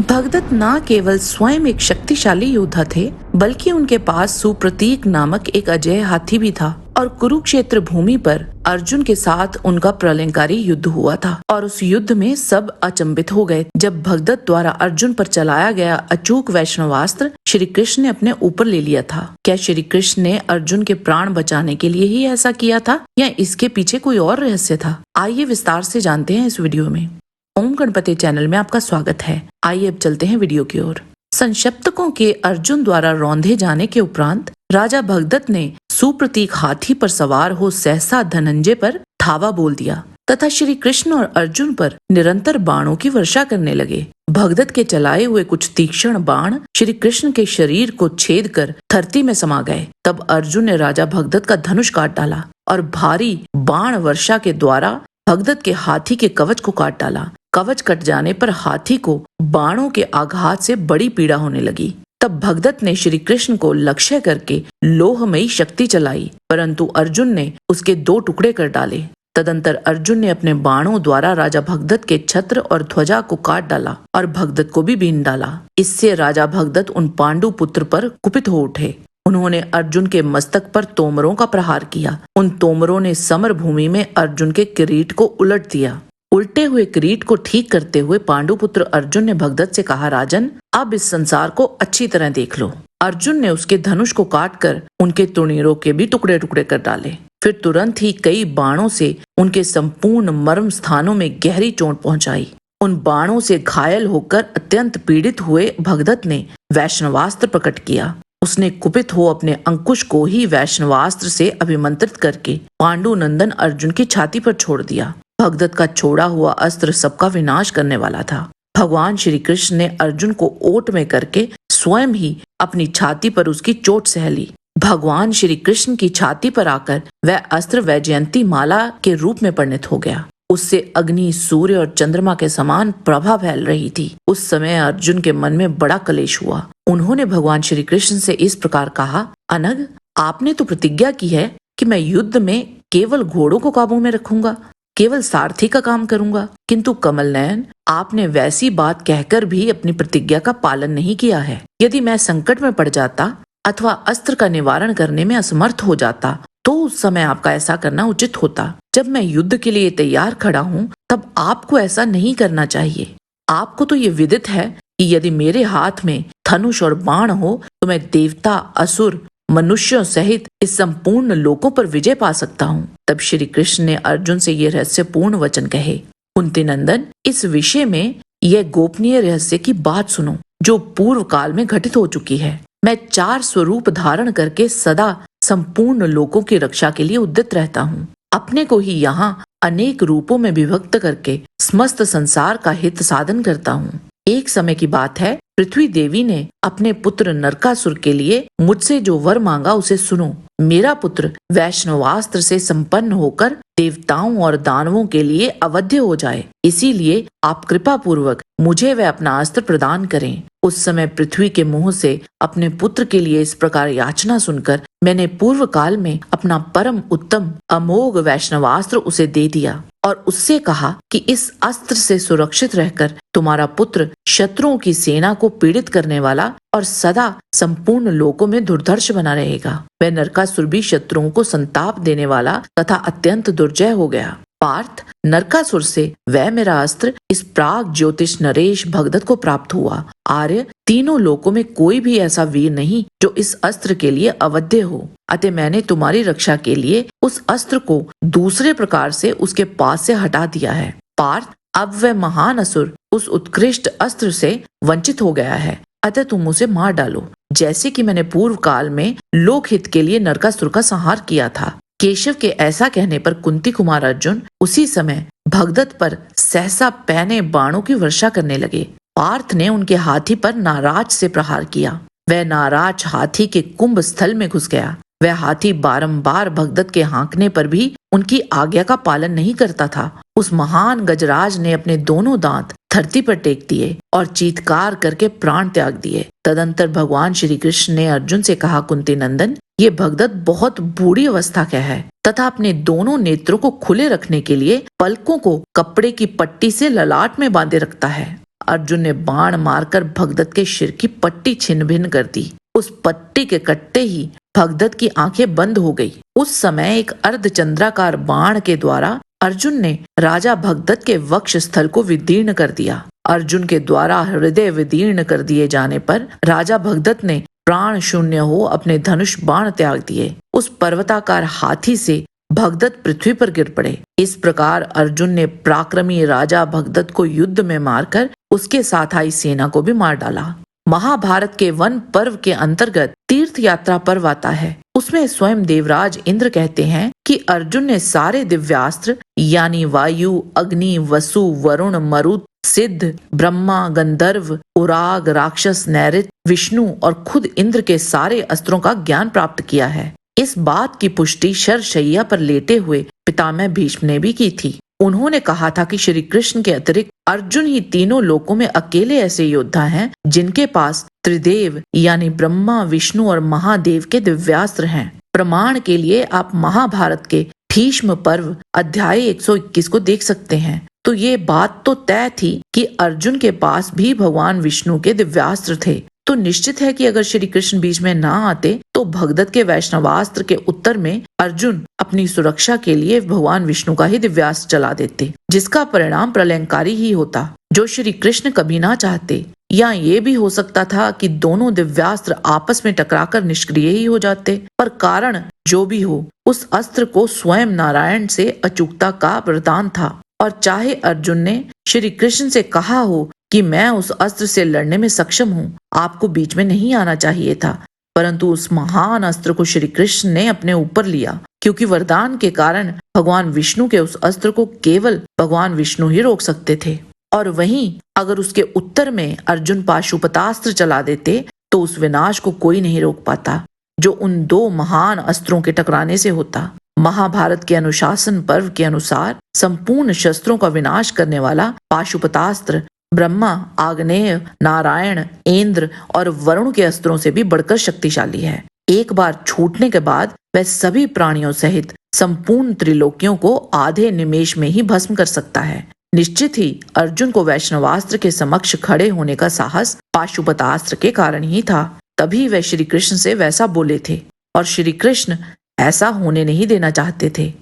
भगदत्त न केवल स्वयं एक शक्तिशाली योद्धा थे, बल्कि उनके पास सुप्रतीक नामक एक अजेय हाथी भी था। और कुरुक्षेत्र भूमि पर अर्जुन के साथ उनका प्रलयंकारी युद्ध हुआ था और उस युद्ध में सब अचंभित हो गए जब भगदत्त द्वारा अर्जुन पर चलाया गया अचूक वैष्णवास्त्र श्री कृष्ण ने अपने ऊपर ले लिया था। क्या श्री कृष्ण ने अर्जुन के प्राण बचाने के लिए ही ऐसा किया था या इसके पीछे कोई और रहस्य था? आइए विस्तार से जानते हैं इस वीडियो में। ओम गणपति चैनल में आपका स्वागत है। आइए अब चलते हैं वीडियो की ओर। संक्षिप्तकों के अर्जुन द्वारा रौंदे जाने के उपरांत राजा भगदत्त ने सुप्रतीक हाथी पर सवार हो सहसा धनंजय पर धावा बोल दिया तथा श्री कृष्ण और अर्जुन पर निरंतर बाणों की वर्षा करने लगे। भगदत्त के चलाए हुए कुछ तीक्ष्ण बाण श्री कृष्ण के शरीर को छेद कर धरती में समा गए। तब अर्जुन ने राजा भगदत्त का धनुष काट डाला और भारी बाण वर्षा के द्वारा भगदत्त के हाथी के कवच को काट डाला। कवच कट जाने पर हाथी को बाणों के आघात से बड़ी पीड़ा होने लगी। तब भगदत्त ने श्री कृष्ण को लक्ष्य करके लोहमयी शक्ति चलाई, परंतु अर्जुन ने उसके 2 टुकड़े कर डाले। तदंतर अर्जुन ने अपने बाणों द्वारा राजा भगदत्त के छत्र और ध्वजा को काट डाला और भगदत्त को भी बीन डाला। इससे राजा भगदत्त उन पांडु पुत्र पर कुपित हो उठे। उन्होंने अर्जुन के मस्तक पर तोमरों का प्रहार किया। उन तोमरों ने समर भूमि में अर्जुन के किरीट को उलट दिया। उल्टे हुए किरीट को ठीक करते हुए पांडुपुत्र अर्जुन ने भगदत्त से कहा, राजन, अब इस संसार को अच्छी तरह देख लो। अर्जुन ने उसके धनुष को काटकर उनके तुणीरों के भी टुकड़े टुकड़े कर डाले। फिर तुरंत ही कई बाणों से उनके संपूर्ण मर्म स्थानों में गहरी चोट पहुंचाई। उन बाणों से घायल होकर अत्यंत पीड़ित हुए भगदत्त ने वैष्णवास्त्र प्रकट किया। उसने कुपित हो अपने अंकुश को ही वैष्णवास्त्र से अभिमंत्रित करके पांडु नंदन अर्जुन की छाती पर छोड़ दिया। भगदत्त का छोड़ा हुआ अस्त्र सबका विनाश करने वाला था। भगवान श्री कृष्ण ने अर्जुन को ओट में करके स्वयं ही अपनी छाती पर उसकी चोट सह ली। भगवान श्री कृष्ण की छाती पर आकर वह अस्त्र वैजयंती माला के रूप में परिणत हो गया। उससे अग्नि, सूर्य और चंद्रमा के समान प्रभा फैल रही थी। उस समय अर्जुन के मन में बड़ा कलेश हुआ। उन्होंने भगवान श्री कृष्ण से इस प्रकार कहा, अनग, आपने तो प्रतिज्ञा की है कि मैं युद्ध में केवल घोड़ों को काबू में रखूंगा, केवल सारथी का काम करूंगा, किंतु कमल नयन, आपने वैसी बात कहकर भी अपनी प्रतिज्ञा का पालन नहीं किया है। यदि मैं संकट में पड़ जाता अथवा अस्त्र का निवारण करने में असमर्थ हो जाता तो उस समय आपका ऐसा करना उचित होता। जब मैं युद्ध के लिए तैयार खड़ा हूँ तब आपको ऐसा नहीं करना चाहिए। आपको तो ये विदित है कि यदि मेरे हाथ में धनुष और बाण हो तो मैं देवता, असुर, मनुष्यों सहित इस संपूर्ण लोकों पर विजय पा सकता हूँ। तब श्री कृष्ण ने अर्जुन से ये रहस्यपूर्ण वचन कहे, कुंती नंदन, इस विषय में यह गोपनीय रहस्य की बात सुनो जो पूर्व काल में घटित हो चुकी है। मैं 4 स्वरूप धारण करके सदा संपूर्ण लोकों की रक्षा के लिए उद्यत रहता हूँ। अपने को ही यहाँ अनेक रूपों में विभक्त करके समस्त संसार का हित साधन करता हूँ। एक समय की बात है, पृथ्वी देवी ने अपने पुत्र नरकासुर के लिए मुझसे जो वर मांगा उसे सुनो। मेरा पुत्र वैष्णवास्त्र से संपन्न होकर देवताओं और दानवों के लिए अवध्य हो जाए, इसीलिए आप कृपा पूर्वक मुझे वह अपना अस्त्र प्रदान करें। उस समय पृथ्वी के मुंह से अपने पुत्र के लिए इस प्रकार याचना सुनकर मैंने पूर्व काल में अपना परम उत्तम अमोघ वैष्णवास्त्र उसे दे दिया और उससे कहा कि इस अस्त्र से सुरक्षित रहकर तुम्हारा पुत्र शत्रुओं की सेना को पीड़ित करने वाला और सदा संपूर्ण लोकों में दुर्धर्ष बना रहेगा। वह नरकासुर भी शत्रुओं को संताप देने वाला तथा अत्यंत दुर्जय हो गया। पार्थ, नरकासुर से वह मेरा अस्त्र इस प्राग ज्योतिष नरेश भगदत्त को प्राप्त हुआ। आर्य, तीनों लोकों में कोई भी ऐसा वीर नहीं जो इस अस्त्र के लिए अवध्य हो। अतः मैंने तुम्हारी रक्षा के लिए उस अस्त्र को दूसरे प्रकार से उसके पास से हटा दिया है। पार्थ, अब वह महान असुर उस उत्कृष्ट अस्त्र से वंचित हो गया है, अतः तुम उसे मार डालो, जैसे कि मैंने पूर्व काल में लोकहित के लिए नरकासुर का संहार किया था। केशव के ऐसा कहने पर कुंती कुमार अर्जुन उसी समय भगदत्त पर सहसा पैने बाणों की वर्षा करने लगे। पार्थ ने उनके हाथी पर नाराज से प्रहार किया। वह नाराज हाथी के कुंभ स्थल में घुस गया। वह हाथी बारंबार भगदत्त के हाँकने पर भी उनकी आज्ञा का पालन नहीं करता था। उस महान गजराज ने अपने दोनों दांत धरती पर टेक दिए और चीत्कार करके प्राण त्याग दिए। तदंतर भगवान श्री कृष्ण ने अर्जुन से कहा, कुंती नंदन, ये भगदत्त बहुत बूढ़ी अवस्था का है तथा अपने दोनों नेत्रों को खुले रखने के लिए पलकों को कपड़े की पट्टी से ललाट में बांधे रखता है। अर्जुन ने बाण मारकर भगदत्त के सिर की पट्टी छिन्न भिन्न कर दी। उस पट्टी के कटते ही भगदत्त की आंखें बंद हो गई। उस समय एक अर्धचंद्राकार बाण के द्वारा अर्जुन ने राजा भगदत्त के वक्ष स्थल को विदीर्ण कर दिया। अर्जुन के द्वारा हृदय विदीर्ण कर दिए जाने पर राजा भगदत्त ने प्राण शून्य हो अपने धनुष बाण त्याग दिए। उस पर्वताकार हाथी से भगदत्त पृथ्वी पर गिर पड़े। इस प्रकार अर्जुन ने पराक्रमी राजा भगदत्त को युद्ध में मारकर उसके साथ आई सेना को भी मार डाला। महाभारत के वन पर्व के अंतर्गत तीर्थ यात्रा पर्व आता है। उसमें स्वयं देवराज इंद्र कहते हैं कि अर्जुन ने सारे दिव्यास्त्र यानी वायु, अग्नि, वसु, वरुण, मरुत, सिद्ध, ब्रह्मा, गंधर्व, उराग, राक्षस, नैऋत, विष्णु और खुद इंद्र के सारे अस्त्रों का ज्ञान प्राप्त किया है। इस बात की पुष्टि शरशैया पर लेटे हुए पितामह भीष्म ने भी की थी। उन्होंने कहा था कि श्री कृष्ण के अतिरिक्त अर्जुन ही तीनों लोकों में अकेले ऐसे योद्धा हैं जिनके पास त्रिदेव यानी ब्रह्मा, विष्णु और महादेव के दिव्यास्त्र हैं। प्रमाण के लिए आप महाभारत के भीष्म पर्व अध्याय 121 को देख सकते हैं। तो ये बात तो तय थी कि अर्जुन के पास भी भगवान विष्णु के दिव्यास्त्र थे। तो निश्चित है कि अगर श्री कृष्ण बीच में ना आते तो भगदत्त के वैष्णवास्त्र के उत्तर में अर्जुन अपनी सुरक्षा के लिए भगवान विष्णु का ही दिव्यास्त्र चला देते, जिसका परिणाम प्रलयंकारी ही होता, जो श्री कृष्ण कभी ना चाहते। या ये भी हो सकता था कि दोनों दिव्यास्त्र आपस में टकराकर निष्क्रिय ही हो जाते, पर कारण जो भी हो, उस अस्त्र को स्वयं नारायण से अचूकता का वरदान था। और चाहे अर्जुन ने श्री कृष्ण से कहा हो कि मैं उस अस्त्र से लड़ने में सक्षम हूँ, आपको बीच में नहीं आना चाहिए था, परंतु उस महान अस्त्र को श्री कृष्ण ने अपने ऊपर लिया, क्योंकि वरदान के कारण भगवान विष्णु के उस अस्त्र को केवल भगवान विष्णु ही रोक सकते थे। और वहीं अगर उसके उत्तर में अर्जुन पाशुपतास्त्र चला देते तो उस विनाश को कोई नहीं रोक पाता, जो उन दो महान अस्त्रों के टकराने से होता। महाभारत के अनुशासन पर्व के अनुसार संपूर्ण शस्त्रों का विनाश करने वाला पाशुपतास्त्र ब्रह्मा, आग्नेय, नारायण, इंद्र और वरुण के अस्त्रों से भी बढ़कर शक्तिशाली है। एक बार छूटने के बाद वह सभी प्राणियों सहित संपूर्ण त्रिलोकियों को आधे निमेष में ही भस्म कर सकता है। निश्चित ही अर्जुन को वैष्णवास्त्र के समक्ष खड़े होने का साहस पाशुपतास्त्र के कारण ही था, तभी वह श्री कृष्ण से वैसा बोले थे और श्री कृष्ण ऐसा होने नहीं देना चाहते थे।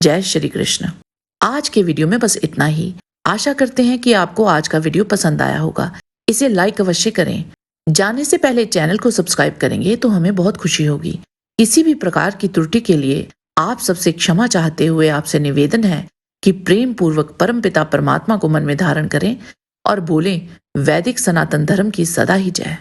जय श्री कृष्ण। आज के वीडियो में बस इतना ही। आशा करते हैं कि आपको आज का वीडियो पसंद आया होगा। इसे लाइक अवश्य करें। जाने से पहले चैनल को सब्सक्राइब करेंगे तो हमें बहुत खुशी होगी। किसी भी प्रकार की त्रुटि के लिए आप सबसे क्षमा चाहते हुए आपसे निवेदन है कि प्रेम पूर्वक परमपिता परमात्मा को मन में धारण करें और बोलें, वैदिक सनातन धर्म की सदा ही जय।